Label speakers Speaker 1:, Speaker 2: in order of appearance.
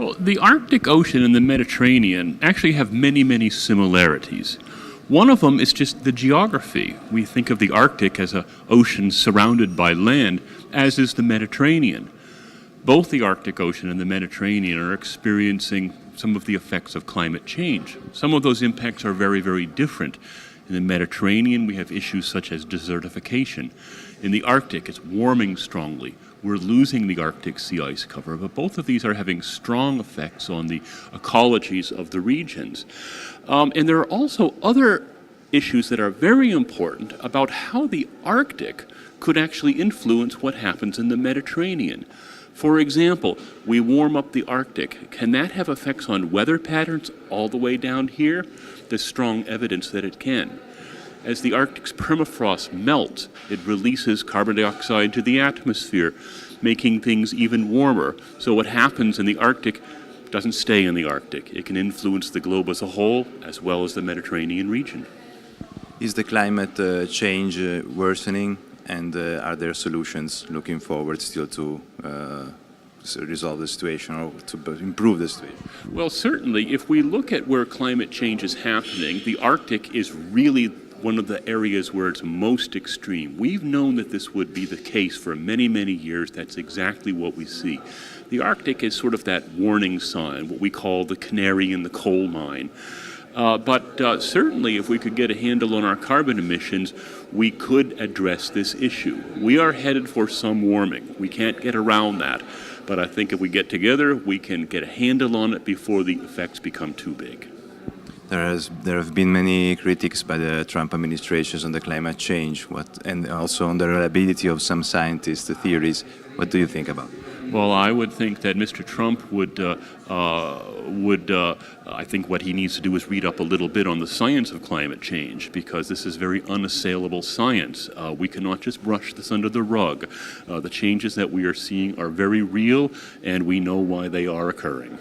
Speaker 1: Well, the Arctic Ocean and the Mediterranean actually have many, many similarities. One of them is just the geography. We think of the Arctic as an ocean surrounded by land, as is the Mediterranean. Both the Arctic Ocean and the Mediterranean are experiencing some of the effects of climate change. Some of those impacts are very, very different. In the Mediterranean, we have issues such as desertification. In the Arctic, it's warming strongly. We're losing the Arctic sea ice cover, but both of these are having strong effects on the ecologies of the regions. And there are also other issues that are very important about how the Arctic could actually influence what happens in the Mediterranean. For example, we warm up the Arctic. Can that have effects on weather patterns all the way down here? There's strong evidence that it can. As the Arctic's permafrost melts, it releases carbon dioxide to the atmosphere, making things even warmer. So what happens in the Arctic doesn't stay in the Arctic. It can influence the globe as a whole, as well as the Mediterranean region.
Speaker 2: Is the climate change worsening, and are there solutions looking forward still to resolve the situation or to improve the situation?
Speaker 1: Well, certainly, if we look at where climate change is happening, the Arctic is really one of the areas where it's most extreme. We've known that this would be the case for many, many years. That's exactly what we see. The Arctic is sort of that warning sign, what we call the canary in the coal mine. But certainly, if we could get a handle on our carbon emissions, we could address this issue. We are headed for some warming. We can't get around that. But I think if we get together, we can get a handle on it before the effects become too big.
Speaker 2: There have been many critics by the Trump administration on the climate change, and also on the reliability of some scientists' theories. What do you think about it?
Speaker 1: Well, I would think that Mr. Trump would I think what he needs to do is read up a little bit on the science of climate change, because this is very unassailable science. We cannot just brush this under the rug. The changes that we are seeing are very real, and we know why they are occurring.